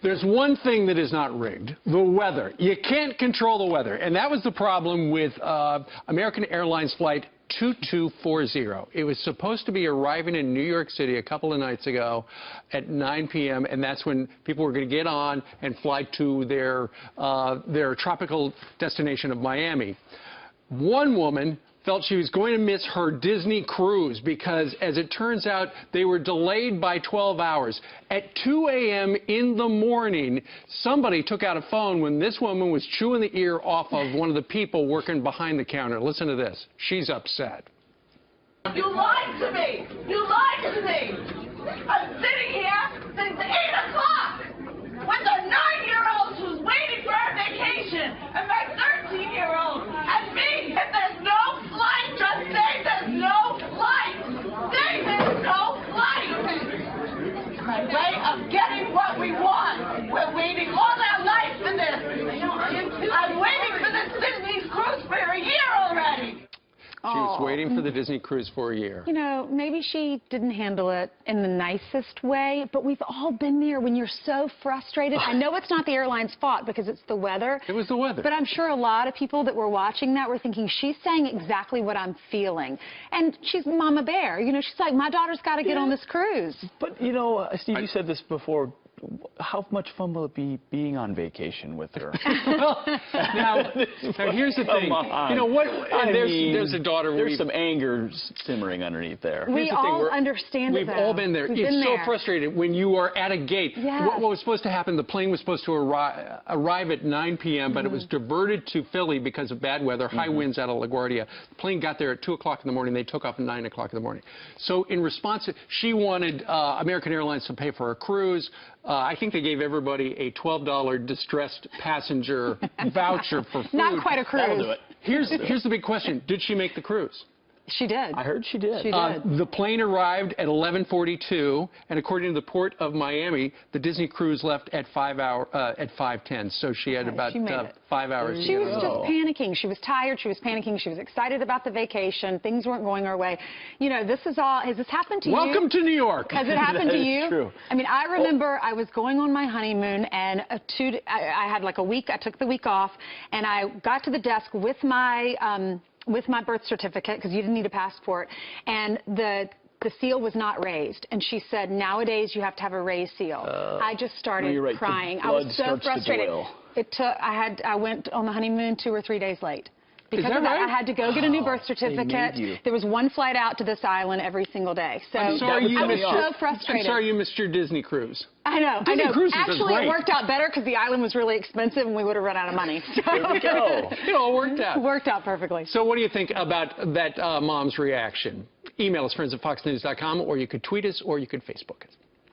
There's one thing that is not rigged, the weather. You can't control the weather. And that was the problem with American Airlines flight 2240. It was supposed to be arriving in New York City a couple of nights ago at 9 p.m., and that's when people were going to get on and fly to their tropical destination of Miami. One woman felt she was going to miss her Disney cruise because, as it turns out, they were delayed by 12 hours. At 2 a.m. in the morning, somebody took out a phone when this woman was chewing the ear off of one of the people working behind the counter. Listen to this. She's upset. You lied to me! You lied to me! I'm sitting here since 8 o'clock with a 9-year-old who's waiting for her vacation and my 13-year-old and me. If there's no flight, just say there's no flight. Say there's no flight. My way of getting what we want. We're waiting all our life for this. I'm waiting for this Disney cruise for a year already. She was waiting for the Disney cruise for a year. You know, maybe she didn't handle it in the nicest way, but we've all been there when you're so frustrated. I know it's not the airline's fault because it's the weather. It was the weather. But I'm sure a lot of people that were watching that were thinking, she's saying exactly what I'm feeling. And she's Mama Bear. You know, she's like, my daughter's got to get on this cruise. But, you know, Steve, you said this before. How much fun will it be being on vacation with her? Well, now here's the thing. You know what? There's a daughter. There's some anger simmering underneath there. We all understand it, We've all been there. It's so frustrating when you are at a gate. Yes. What was supposed to happen? The plane was supposed to arrive at 9 p.m., but it was diverted to Philly because of bad weather, high winds out of LaGuardia. The plane got there at 2 o'clock in the morning. They took off at 9 o'clock in the morning. So in response, she wanted American Airlines to pay for a cruise. I think they gave everybody a $12 distressed passenger voucher for food. Not quite a cruise. That'll do it. Here's the big question. Did she make the cruise? She did. I heard she did. She did. The plane arrived at 11:42, and according to the Port of Miami, the Disney cruise left at 5:10. So she had about 5 hours. She was just panicking. She was tired. She was panicking. She was excited about the vacation. Things weren't going her way. You know, this is all. Has this happened to you? Welcome to New York. Has it happened to you? True. I mean, I remember I was going on my honeymoon, and I had like a week. I took the week off, and I got to the desk with my birth certificate, because you didn't need a passport, and the seal was not raised. And she said, nowadays you have to have a raised seal. I just started crying. I was so frustrated. I went on the honeymoon 2 or 3 days late. Because of that, I had to go get a new birth certificate. There was one flight out to this island every single day. So I was so frustrated. I'm sorry you missed your Disney cruise. I know. Disney cruises Actually, are great. it worked out better because the island was really expensive and we would have run out of money. There we go. It all worked out. It worked out perfectly. So what do you think about that mom's reaction? Email us, friends@foxnews.com, or you could tweet us, or you could Facebook us.